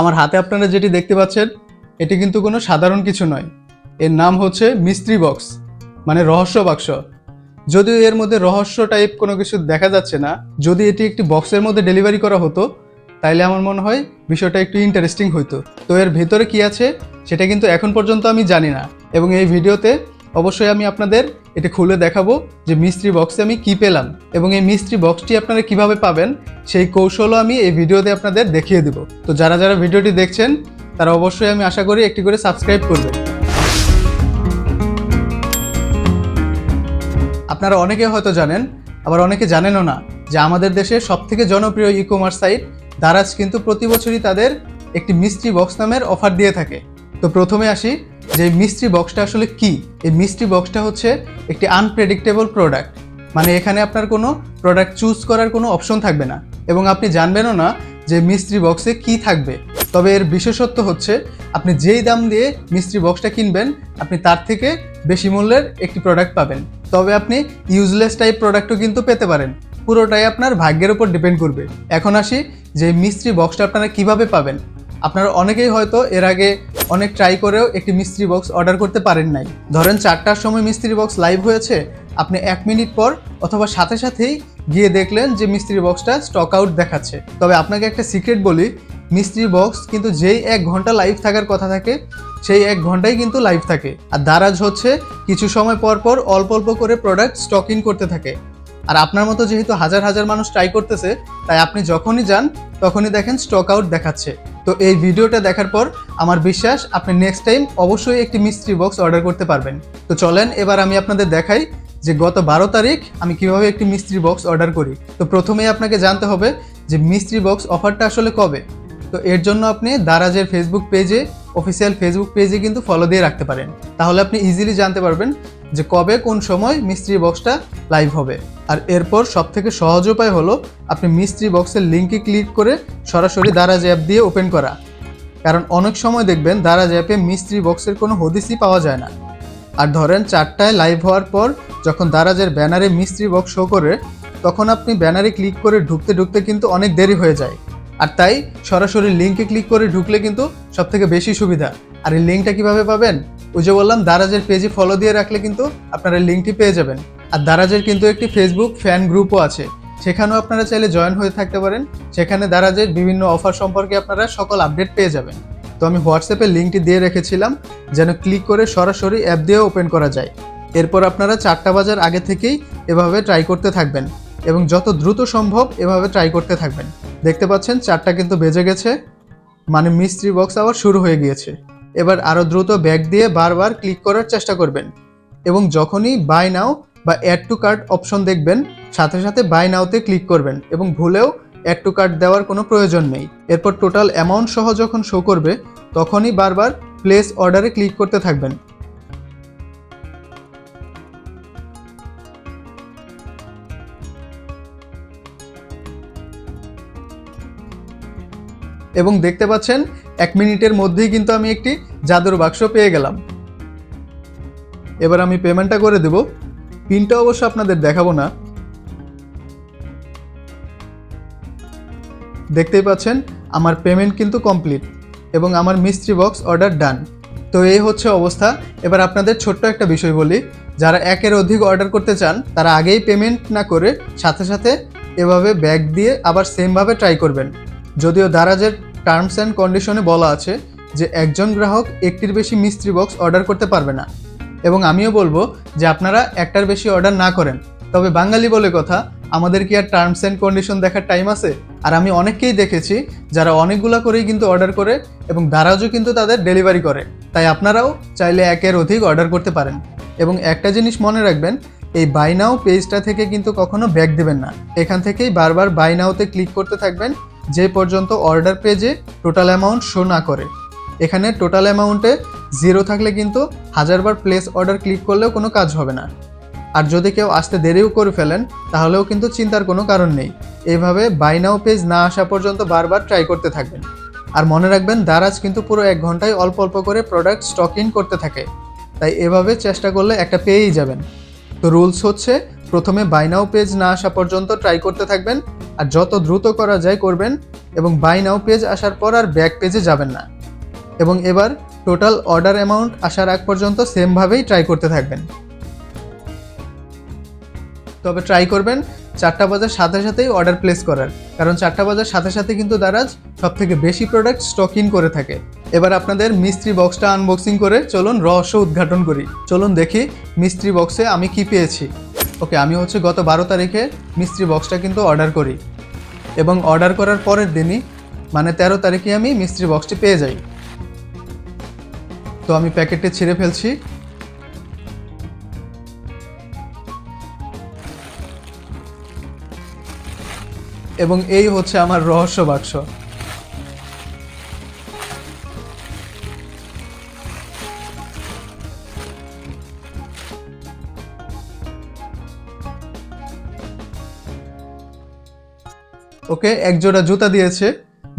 আমার হাতে আপনারা যেটি দেখতে পাচ্ছেন এটি কিন্তু কোনো সাধারণ কিছু নয়। এর নাম হচ্ছে মিস্ট্রি বক্স, মানে রহস্য বাক্স। যদিও এর মধ্যে রহস্য টাইপ কোনো কিছু দেখা যাচ্ছে না, যদি এটি একটি বক্সের মধ্যে ডেলিভারি করা হতো তাইলে আমার মনে হয় বিষয়টা একটু ইন্টারেস্টিং হইতো। তো এর ভেতরে কি আছে সেটা কিন্তু এখন পর্যন্ত আমি জানি না, এবং এই ভিডিওতে অবশ্যই আমি আপনাদের এটা খুলে দেখাবো যে মিস্ট্রি বক্সে আমি কি পেলাম, এবং এই মিস্ট্রি বক্সটি আপনারা কিভাবে পাবেন সেই কৌশলও আমি এই ভিডিওতে আপনাদের দেখিয়ে দেব। তো যারা যারা ভিডিওটি দেখছেন তারা অবশ্যই আমি আশা করি একটি করে সাবস্ক্রাইব করবেন। আপনারা অনেকে হয়তো জানেন, আবার অনেকে জানেনও না যে আমাদের দেশের সবথেকে জনপ্রিয় ই কমার্স সাইট দারাজ কিন্তু প্রতি বছরই তাদের একটি মিস্ট্রি বক্স নামের অফার দিয়ে থাকে। তো প্রথমে আসি যে মিস্ট্রি বক্সটা আসলে কি। এই মিস্ট্রি বক্সটা হচ্ছে একটি আনপ্রেডিক্টেবল প্রোডাক্ট, মানে এখানে আপনার কোনো প্রোডাক্ট চুজ করার কোনো অপশন থাকবে না, এবং আপনি জানবেনও না যে মিস্ট্রি বক্সে কি থাকবে। তবে এর বিশেষত্ব হচ্ছে আপনি যেই দাম দিয়ে মিস্ট্রি বক্সটা কিনবেন আপনি তার থেকে বেশি মূল্যের একটি প্রোডাক্ট পাবেন। তবে আপনি ইউজলেস টাইপ প্রোডাক্টও কিন্তু পেতে পারেন, পুরোটাই আপনার ভাগ্যের উপর ডিপেন্ড করবে। এখন আসি যে মিস্ট্রি বক্সটা আপনারা কিভাবে পাবেন। আপনারা অনেকেই হয়তো এর আগে অনেক ট্রাই করেও একটি মিস্ট্রি বক্স অর্ডার করতে পারেন নাই। ধরেন 4টার সময় মিস্ট্রি বক্স লাইভ হয়েছে, আপনি 1 মিনিট পর অথবা সাথে সাথেই গিয়ে দেখলেন যে মিস্ট্রি বক্সটা স্টক আউট দেখাচ্ছে। তবে আপনাকে একটা সিক্রেট বলি, মিস্ট্রি বক্স কিন্তু যেই 1 ঘন্টা লাইভ থাকার কথা থাকে সেই 1 ঘন্টাই কিন্তু লাইভ থাকে। আর দারাজ হচ্ছে কিছু সময় পর পর অল্প অল্প করে প্রোডাক্ট স্টক ইন করতে থাকে। আর আপনার মতো যেহেতু হাজার হাজার মানুষ ট্রাই করতেছে, তাই আপনি যখনই যান তখনই দেখেন স্টক আউট দেখাচ্ছে। তো এই ভিডিওটা দেখার পর আমার বিশ্বাস আপনি নেক্সট টাইম অবশ্যই একটি মিস্ট্রি বক্স অর্ডার করতে পারবেন। তো চলেন এবার আমি আপনাদের দেখাই যে গত 12 তারিখ আমি কিভাবে একটি মিস্ট্রি বক্স অর্ডার করি। তো প্রথমেই আপনাকে জানতে হবে যে মিস্ট্রি বক্স অফারটা আসলে কবে। তো এর জন্য আপনি দারাজের ফেসবুক পেজে, অফিসিয়াল ফেসবুক পেজে কিন্তু ফলো দিয়ে রাখতে পারেন, তাহলে আপনি ইজিলি জানতে পারবেন যে কবে কোন সময় মিস্ট্রি বক্সটা লাইভ হবে। আর এরপর সবথেকে সহজ উপায় হলো আপনি মিস্ট্রি বক্সের লিঙ্কে ক্লিক করে সরাসরি দারাজ অ্যাপ দিয়ে ওপেন করা। কারণ অনেক সময় দেখবেন দারাজ অ্যাপে মিস্ট্রি বক্সের কোনো হদিসই পাওয়া যায় না। আর ধরেন 4টায় লাইভ হওয়ার পর যখন দারাজের ব্যানারে মিস্ট্রি বক্স শো করে, তখন আপনি ব্যানারে ক্লিক করে ঢুকতে ঢুকতে কিন্তু অনেক দেরি হয়ে যায়। আর তাই সরাসরি লিঙ্কে ক্লিক করে ঢুকলে কিন্তু সবথেকে বেশি সুবিধা। আর এই লিঙ্কটা কীভাবে পাবেন? ওই যে বললাম দারাজের পেজে ফলো দিয়ে রাখলে কিন্তু আপনারা লিঙ্কটি পেয়ে যাবেন। আর দারাজের কিন্তু একটি ফেসবুক ফ্যান গ্রুপও আছে, সেখানেও আপনারা চাইলে জয়েন হয়ে থাকতে পারেন। সেখানে দারাজের বিভিন্ন অফার সম্পর্কে আপনারা সকল আপডেট পেয়ে যাবেন। তো আমি হোয়াটসঅ্যাপে লিঙ্কটি দিয়ে রেখেছিলাম যেন ক্লিক করে সরাসরি অ্যাপ দিয়ে ওপেন করা যায়। এরপর আপনারা 4টা বাজার আগে থেকেই এভাবে ট্রাই করতে থাকবেন, এবং যত দ্রুত সম্ভব এভাবে ট্রাই করতে থাকবেন। দেখতে পাচ্ছেন 4টা কিন্তু বেজে গেছে, মানে মিস্ট্রি বক্স আবার শুরু হয়ে গিয়েছে। এবার আরও দ্রুত ব্যাক দিয়ে বারবার ক্লিক করার চেষ্টা করবেন, এবং যখনই বাই নাও বা অ্যাড টু কার্ট অপশন দেখবেন সাথে সাথে বাই নাওতে ক্লিক করবেন, এবং ভুলেও অ্যাড টু কার্ট দেওয়ার কোনো প্রয়োজন নেই। এরপর টোটাল অ্যামাউন্ট সহ যখন শো করবে তখনই বারবার প্লেস অর্ডারে ক্লিক করতে থাকবেন। এবং দেখতে পাচ্ছেন 1 মিনিটের মধ্যেই কিন্তু আমি একটি জাদুর বাক্স পেয়ে গেলাম। এবার আমি পেমেন্টটা করে দেব। পিনটা অবশ্য আপনাদের দেখাবো না। দেখতেই পাচ্ছেন আমার পেমেন্ট কিন্তু কমপ্লিট, এবং আমার মিস্ট্রি বক্স অর্ডার ডান। তো এই হচ্ছে অবস্থা। এবার আপনাদের ছোট্ট একটা বিষয় বলি, যারা 1-এর অধিক অর্ডার করতে চান তারা আগেই পেমেন্ট না করে সাথে সাথে এভাবে ব্যাক দিয়ে আবার সেমভাবে ট্রাই করবেন। যদিও দারাজের টার্মস অ্যান্ড কন্ডিশনে বলা আছে যে একজন গ্রাহক একটির বেশি মিস্ট্রি বক্স অর্ডার করতে পারবে না, এবং আমিও বলবো যে আপনারা একটার বেশি অর্ডার না করেন। তবে বাঙালি বলে কথা, আমাদের কি আর টার্মস অ্যান্ড কন্ডিশন দেখার টাইম আছে? আর আমি অনেককেই দেখেছি যারা অনেকগুলা করেই কিন্তু অর্ডার করে, এবং দারাজও কিন্তু তাদের ডেলিভারি করে। তাই আপনারাও চাইলে 1-এর অধিক অর্ডার করতে পারেন। এবং একটা জিনিস মনে রাখবেন, এই বাই নাও পেজটা থেকে কিন্তু কখনো ব্যাক দেবেন না। এখান থেকেই বারবার বাই নাওতে ক্লিক করতে থাকবেন যে পর্যন্ত অর্ডার পেজে টোটাল অ্যামাউন্ট শো না করে। এখানে টোটাল অ্যামাউন্টে 0 থাকলে কিন্তু 1000বার প্লেস অর্ডার ক্লিক করলেও কোনো কাজ হবে না। আর যদি কেউ আসতে দেরিও করে ফেলেন তাহলেও কিন্তু চিন্তার কোনো কারণ নেই। এইভাবে বাই নাও পেজ না আসা পর্যন্ত বারবার ট্রাই করতে থাকবেন। আর মনে রাখবেন দারাজ কিন্তু পুরো 1 ঘন্টায় অল্প অল্প করে প্রোডাক্ট স্টক ইন করতে থাকে, তাই এভাবে চেষ্টা করলে একটা পেয়েই যাবেন। তো রুলস হচ্ছে প্রথমে বাই নাও পেজ না আসা পর্যন্ত ট্রাই করতে থাকবেন, আর যত দ্রুত করা যায় করবেন, এবং বাই নাও পেজ আসার পর আর ব্যাক পেজে যাবেন না। এবং এবার টোটাল অর্ডার অ্যামাউন্ট আসার আগ পর্যন্ত সেমভাবেই ট্রাই করতে থাকবেন। তবে ট্রাই করবেন 4টা বাজার সাথে সাথেই অর্ডার প্লেস করার, কারণ 4টা বাজার সাথে সাথে কিন্তু দারাজ সব থেকে বেশি প্রোডাক্ট স্টক ইন করে থাকে। এবার আপনাদের মিস্ট্রি বক্সটা আনবক্সিং করে চলুন রহস্য উদ্ঘাটন করি। চলুন দেখি মিস্ট্রি বক্সে আমি কি পেয়েছি। ওকে, আমি হচ্ছে গত 12 তারিখে মিস্ট্রি বক্সটা কিন্তু অর্ডার করি এবং অর্ডার করার পরের দিনই মানে 13 তারিখে আমি মিস্ট্রি বক্সটি পেয়ে যাই। তো আমি প্যাকেটটি ছিঁড়ে ফেলছি। এবং এই হচ্ছে আমার রহস্য বাক্স। ওকে, এক জোড়া জুতা দিয়েছে,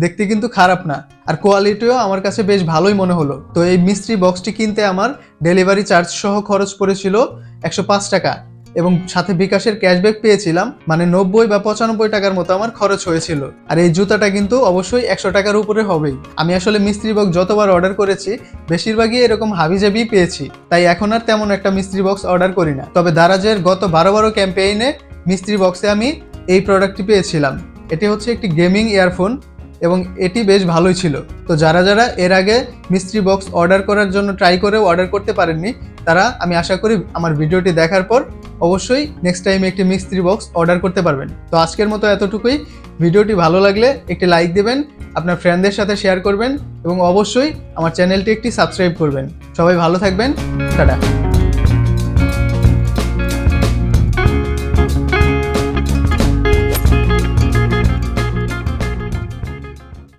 দেখতে কিন্তু খারাপ না, আর কোয়ালিটিও আমার কাছে বেশ ভালোই মনে হলো। তো এই মিস্ট্রি বক্সটি কিনতে আমার ডেলিভারি চার্জ সহ খরচ পড়েছিল 105 টাকা এবং সাথে বিকাশের ক্যাশব্যাক পেয়েছিলাম, মানে 90 বা 95 টাকার মতো আমার খরচ হয়েছিল। আর এই জুতাটা কিন্তু অবশ্যই 100 টাকার উপরে হবেই। আমি আসলে মিস্ট্রি বক্স যতবার অর্ডার করেছি বেশিরভাগই এরকম হাবিজাবি পেয়েছি, তাই এখন আর তেমন একটা মিস্ট্রি বক্স অর্ডার করি না। তবে দারাজের গত 12 ক্যাম্পেইনে মিস্ট্রি বক্সে আমি এই প্রোডাক্টটি পেয়েছিলাম। এটি হচ্ছে একটি গেমিং ইয়ারফোন এবং এটি বেশ ভালোই ছিল। তো যারা যারা এর আগে মিস্ট্রি বক্স অর্ডার করার জন্য ট্রাই করেও অর্ডার করতে পারেননি, তারা আমি আশা করি আমার ভিডিওটি দেখার পর অবশ্যই নেক্সট টাইম একটি মিস্ট্রি বক্স অর্ডার করতে পারবেন। তো আজকের মতো এতটুকুই। ভিডিওটি ভালো লাগলে একটি লাইক দেবেন, আপনার ফ্রেন্ডদের সাথে শেয়ার করবেন এবং অবশ্যই আমার চ্যানেলটি একটি সাবস্ক্রাইব করবেন। সবাই ভালো থাকবেন, টাটা।